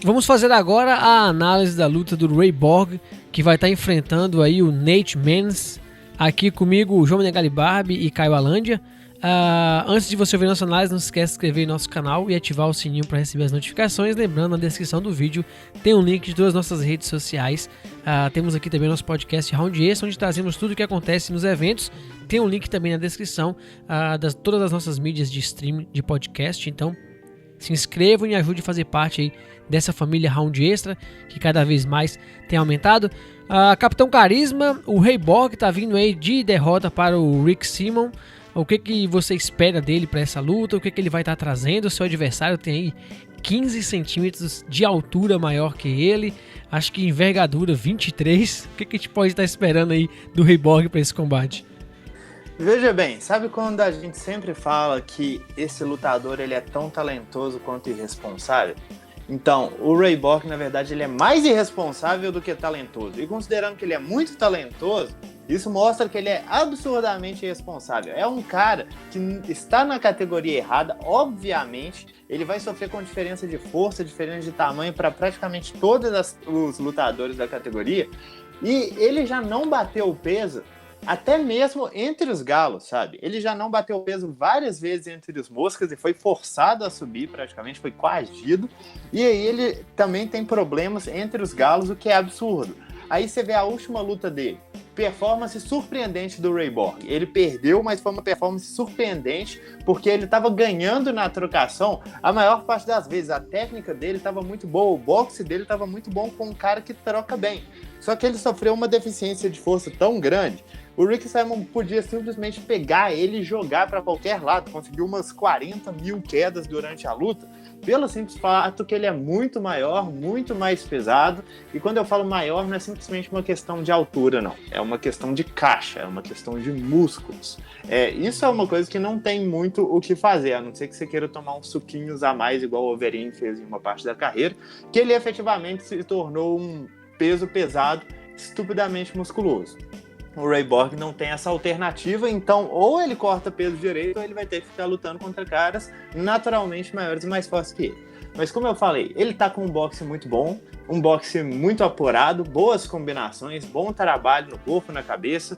Vamos fazer agora a análise da luta do Ray Borg, que vai estar enfrentando aí o Nate Maness. Aqui comigo o João Menegali Barbie e Caio Alândia. Antes de você ver nossa análise, não se esqueça de se inscrever em nosso canal e ativar o sininho para receber as notificações. Lembrando, na descrição do vídeo tem um link de todas as nossas redes sociais. Temos aqui também nosso podcast Round Extra, onde trazemos tudo o que acontece nos eventos. Tem um link também na descrição das todas as nossas mídias de stream de podcast. Então, se inscrevam e ajude a fazer parte aí dessa família Round Extra, que cada vez mais tem aumentado. Capitão Carisma, o Ray Borg está vindo aí de derrota para o Rick Simon. O que você espera dele para essa luta? O que ele vai estar trazendo? O seu adversário tem aí 15 centímetros de altura maior que ele. Acho que envergadura 23. O que a gente pode estar esperando aí do Ray Borg para esse combate? Veja bem, sabe quando a gente sempre fala que esse lutador ele é tão talentoso quanto irresponsável? Então, o Ray Borg, na verdade, ele é mais irresponsável do que talentoso. E considerando que ele é muito talentoso, isso mostra que ele é absurdamente irresponsável. É um cara que está na categoria errada, obviamente. Ele vai sofrer com diferença de força, diferença de tamanho para praticamente todos os lutadores da categoria. E ele já não bateu o peso até mesmo entre os galos, sabe? Ele já não bateu o peso várias vezes entre os moscas e foi forçado a subir, praticamente, foi coagido. E aí ele também tem problemas entre os galos, o que é absurdo. Aí você vê a última luta dele. Performance surpreendente do Ray Borg. Ele perdeu, mas foi uma performance surpreendente, porque ele estava ganhando na trocação a maior parte das vezes. A técnica dele estava muito boa, o boxe dele estava muito bom com um cara que troca bem. Só que ele sofreu uma deficiência de força tão grande. O Rick Simon podia simplesmente pegar ele e jogar para qualquer lado. Conseguiu umas 40 mil quedas durante a luta, pelo simples fato que ele é muito maior, muito mais pesado. E quando eu falo maior, não é simplesmente uma questão de altura, não. É uma questão de caixa, é uma questão de músculos. Isso é uma coisa que não tem muito o que fazer, a não ser que você queira tomar uns suquinhos a mais, igual o Overeem fez em uma parte da carreira, que ele efetivamente se tornou um peso pesado, estupidamente musculoso. O Ray Borg não tem essa alternativa, então ou ele corta peso direito ou ele vai ter que ficar lutando contra caras naturalmente maiores e mais fortes que ele. Mas como eu falei, ele tá com um boxe muito bom, um boxe muito apurado, boas combinações, bom trabalho no corpo, na cabeça.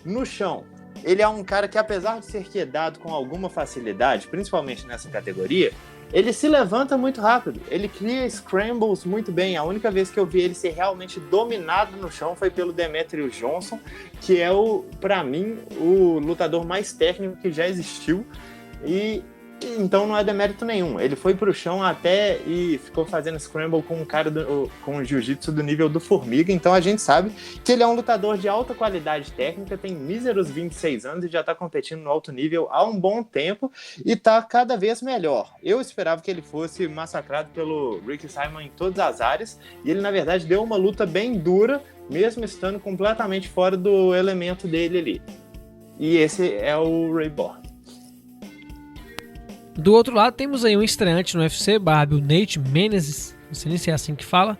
No chão, ele é um cara que, apesar de ser quedado com alguma facilidade, principalmente nessa categoria, ele se levanta muito rápido, ele cria scrambles muito bem. A única vez que eu vi ele ser realmente dominado no chão foi pelo Demetrius Johnson, que é, pra mim, o lutador mais técnico que já existiu. E então não é demérito nenhum. Ele foi pro chão até e ficou fazendo scramble com um cara com jiu-jitsu do nível do Formiga. Então a gente sabe que ele é um lutador de alta qualidade técnica, tem míseros 26 anos e já tá competindo no alto nível há um bom tempo e tá cada vez melhor. Eu esperava que ele fosse massacrado pelo Rick Simon em todas as áreas e ele, na verdade, deu uma luta bem dura, mesmo estando completamente fora do elemento dele ali. E esse é o Ray Borg. Do outro lado, temos aí um estreante no UFC, Barbie, o Nate Maness, não sei nem se é assim que fala.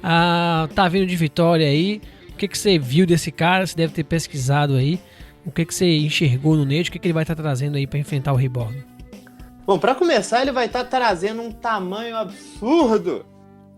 Tá vindo de vitória aí. O que você viu desse cara? Você deve ter pesquisado aí. O que você enxergou no Nate? O que ele vai estar trazendo aí para enfrentar o Ray Borg? Bom, para começar, ele vai estar trazendo um tamanho absurdo.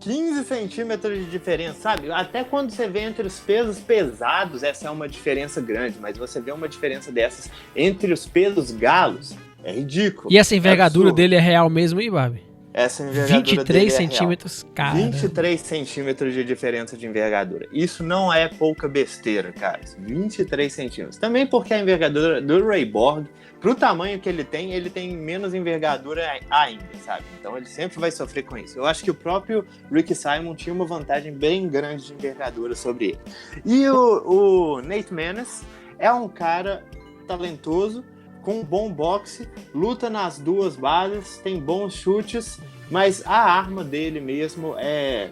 15 centímetros de diferença, sabe? Até quando você vê entre os pesos pesados, essa é uma diferença grande, mas você vê uma diferença dessas entre os pesos galos, é ridículo. E essa envergadura dele é real mesmo, hein, Barbie? Essa envergadura 23 dele centímetros, real. cara. 23 centímetros de diferença de envergadura. Isso não é pouca besteira, cara. 23 centímetros. Também porque a envergadura do Ray Borg, pro tamanho que ele tem menos envergadura ainda, sabe? Então ele sempre vai sofrer com isso. Eu acho que o próprio Rick Simon tinha uma vantagem bem grande de envergadura sobre ele. E o Nate Maness é um cara talentoso, com um bom boxe, luta nas duas bases, tem bons chutes, mas a arma dele mesmo é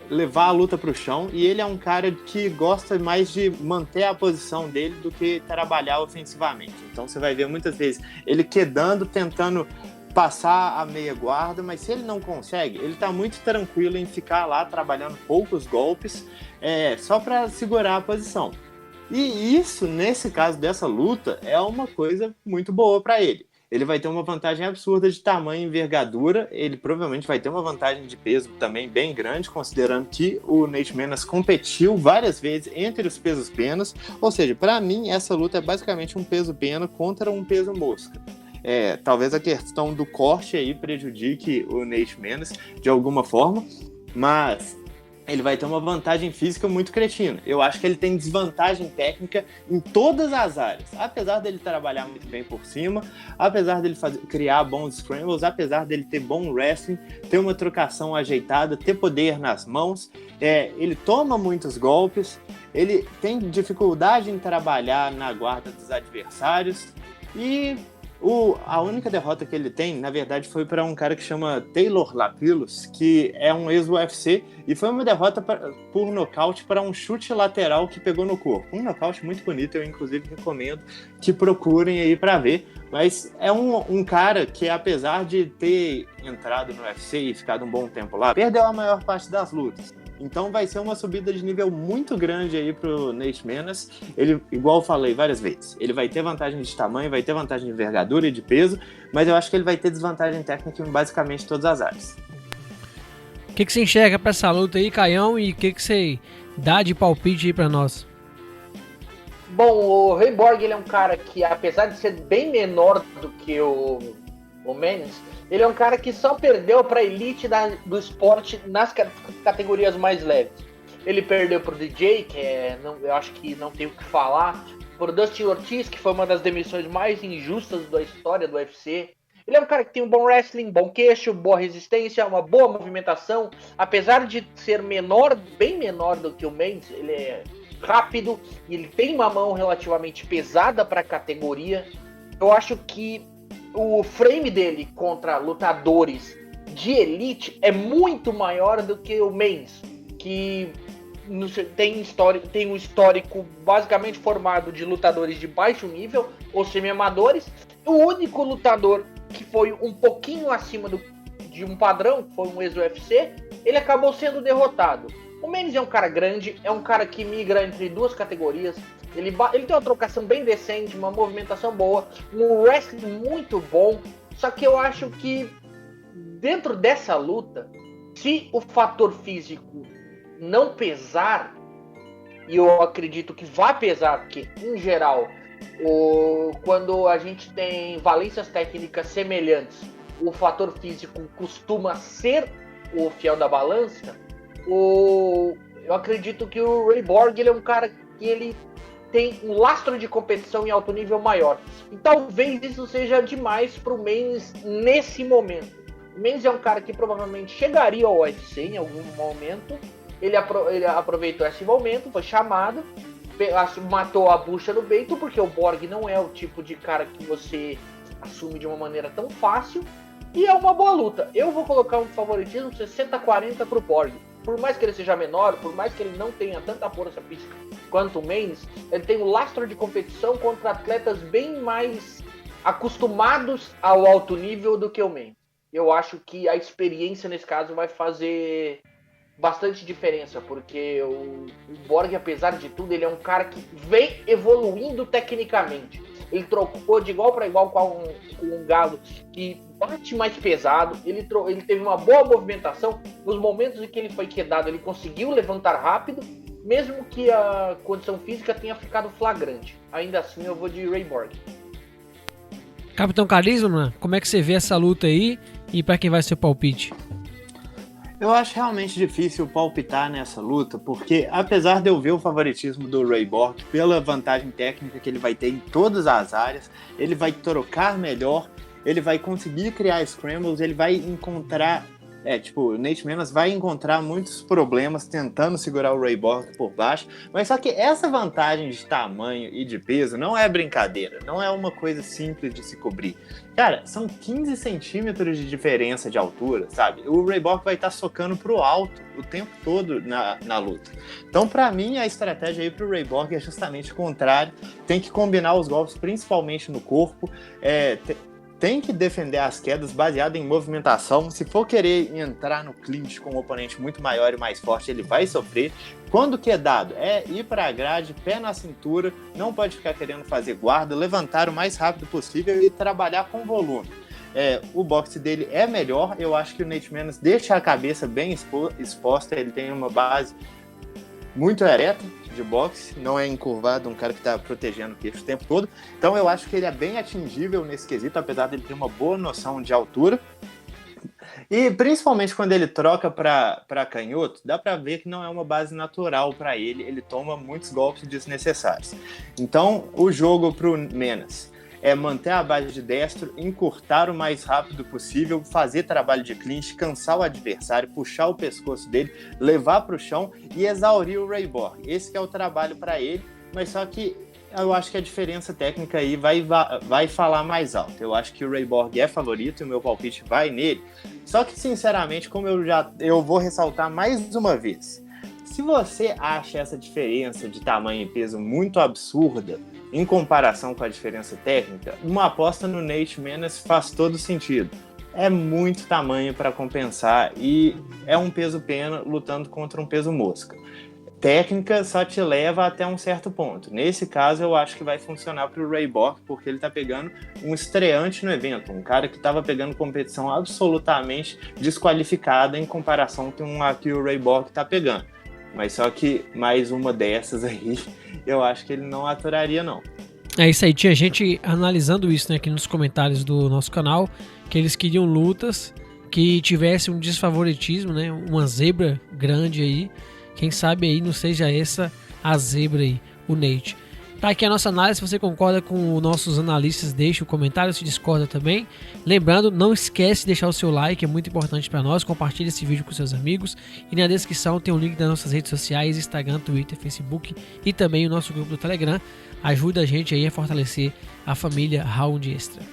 levar a luta para o chão, e ele é um cara que gosta mais de manter a posição dele do que trabalhar ofensivamente. Então você vai ver muitas vezes ele quedando, tentando passar a meia guarda, mas se ele não consegue, ele está muito tranquilo em ficar lá trabalhando poucos golpes, só para segurar a posição. E isso, nesse caso dessa luta, é uma coisa muito boa para ele. ele vai ter uma vantagem absurda de tamanho e envergadura, ele provavelmente vai ter uma vantagem de peso também bem grande, considerando que o Nate Maness competiu várias vezes entre os pesos penas, ou seja, para mim essa luta é basicamente um peso pena contra um peso mosca. Talvez a questão do corte aí prejudique o Nate Maness de alguma forma, mas ele vai ter uma vantagem física muito cretina. Eu acho que ele tem desvantagem técnica em todas as áreas. Apesar dele trabalhar muito bem por cima, apesar dele criar bons scrambles, apesar dele ter bom wrestling, ter uma trocação ajeitada, ter poder nas mãos, ele toma muitos golpes, ele tem dificuldade em trabalhar na guarda dos adversários e a única derrota que ele tem, na verdade, foi para um cara que chama Taylor Lapillus, que é um ex-UFC, e foi uma derrota por nocaute para um chute lateral que pegou no corpo. Um nocaute muito bonito, eu inclusive recomendo que procurem aí para ver. Mas é um cara que, apesar de ter entrado no UFC e ficado um bom tempo lá, perdeu a maior parte das lutas. Então vai ser uma subida de nível muito grande aí pro Nate Maness. Ele, igual eu falei várias vezes, ele vai ter vantagem de tamanho, vai ter vantagem de envergadura e de peso, mas eu acho que ele vai ter desvantagem técnica em basicamente todas as áreas. O que você enxerga pra essa luta aí, Caião, e o que você dá de palpite aí pra nós? Bom, o Ray Borg, ele é um cara que, apesar de ser bem menor do que o Maness, ele é um cara que só perdeu para a elite do esporte nas categorias mais leves. Ele perdeu para o DJ, que eu acho que não tem o que falar, por Dustin Ortiz, que foi uma das demissões mais injustas da história do UFC. Ele é um cara que tem um bom wrestling, bom queixo, boa resistência, uma boa movimentação. Apesar de ser menor, bem menor do que o Mendes, ele é rápido e ele tem uma mão relativamente pesada para a categoria. Eu acho que o frame dele contra lutadores de elite é muito maior do que o Mendes, que tem um histórico basicamente formado de lutadores de baixo nível ou semi-amadores. O único lutador que foi um pouquinho acima de um padrão, que foi um ex-UFC, ele acabou sendo derrotado. O Mendes é um cara grande, é um cara que migra entre duas categorias. Ele tem uma trocação bem decente, uma movimentação boa, um wrestling muito bom. Só que eu acho que dentro dessa luta, se o fator físico não pesar, e eu acredito que vai pesar, porque em geral, quando a gente tem valências técnicas semelhantes, o fator físico costuma ser o fiel da balança. Eu acredito que o Ray Borg, ele é um cara que ele tem um lastro de competição em alto nível maior. E talvez isso seja demais para o Mendes nesse momento. O Mendes é um cara que provavelmente chegaria ao UFC em algum momento. Ele aproveitou esse momento, foi chamado, matou a bucha no peito, porque o Borg não é o tipo de cara que você assume de uma maneira tão fácil. E é uma boa luta. Eu vou colocar um favoritismo 60-40 para o Borg. Por mais que ele seja menor, por mais que ele não tenha tanta força física quanto o Mendes, ele tem um lastro de competição contra atletas bem mais acostumados ao alto nível do que o Mendes. Eu acho que a experiência nesse caso vai fazer bastante diferença, porque o Borg, apesar de tudo, ele é um cara que vem evoluindo tecnicamente. Ele trocou de igual para igual com um galo que bate mais pesado. Ele teve uma boa movimentação. Nos momentos em que ele foi quedado, ele conseguiu levantar rápido, mesmo que a condição física tenha ficado flagrante. Ainda assim, eu vou de Ray Borg. Capitão Carisma, como é que você vê essa luta aí e para quem vai ser o palpite? Eu acho realmente difícil palpitar nessa luta, porque apesar de eu ver o favoritismo do Ray Borg pela vantagem técnica que ele vai ter em todas as áreas, ele vai trocar melhor, ele vai conseguir criar scrambles, ele vai encontrar... o Nate Maness vai encontrar muitos problemas tentando segurar o Ray Borg por baixo, mas só que essa vantagem de tamanho e de peso não é brincadeira, não é uma coisa simples de se cobrir. Cara, são 15 centímetros de diferença de altura, sabe? O Ray Borg vai estar socando pro alto o tempo todo na luta. Então, pra mim, a estratégia aí pro Ray Borg é justamente o contrário. Tem que combinar os golpes, principalmente no corpo, tem que defender as quedas baseado em movimentação. Se for querer entrar no clinch com um oponente muito maior e mais forte, ele vai sofrer. Quando quedado, é ir para a grade, pé na cintura, não pode ficar querendo fazer guarda, levantar o mais rápido possível e trabalhar com volume. O boxe dele é melhor, eu acho que o Nate Maness deixa a cabeça bem exposta, ele tem uma base muito ereta de boxe, não é encurvado, um cara que está protegendo o queixo o tempo todo, então eu acho que ele é bem atingível nesse quesito, apesar de ele ter uma boa noção de altura, e principalmente quando ele troca para canhoto, dá para ver que não é uma base natural para ele, ele toma muitos golpes desnecessários. Então o jogo para o Maness é manter a base de destro, encurtar o mais rápido possível, fazer trabalho de clinch, cansar o adversário, puxar o pescoço dele, levar para o chão e exaurir o Ray Borg. Esse que é o trabalho para ele, mas só que eu acho que a diferença técnica aí vai falar mais alto. Eu acho que o Ray Borg é favorito e o meu palpite vai nele. Só que, sinceramente, como eu vou ressaltar mais uma vez, se você acha essa diferença de tamanho e peso muito absurda, em comparação com a diferença técnica, uma aposta no Nate Maness faz todo sentido. É muito tamanho para compensar e é um peso pena lutando contra um peso mosca. Técnica só te leva até um certo ponto. Nesse caso, eu acho que vai funcionar para o Ray Borg, porque ele está pegando um estreante no evento, um cara que estava pegando competição absolutamente desqualificada em comparação com a que o Ray Borg está pegando. Mas só que mais uma dessas aí, eu acho que ele não aturaria, não. É isso aí, tinha gente analisando isso, né, aqui nos comentários do nosso canal, que eles queriam lutas que tivesse um desfavoritismo, né, uma zebra grande aí. Quem sabe aí não seja essa a zebra aí, o Nate. Tá aqui a nossa análise, se você concorda com os nossos analistas, deixa o comentário, se discorda também. Lembrando, não esquece de deixar o seu like, é muito importante para nós. Compartilhe esse vídeo com seus amigos. E na descrição tem um link das nossas redes sociais, Instagram, Twitter, Facebook e também o nosso grupo do Telegram. Ajuda a gente aí a fortalecer a família Round Extra.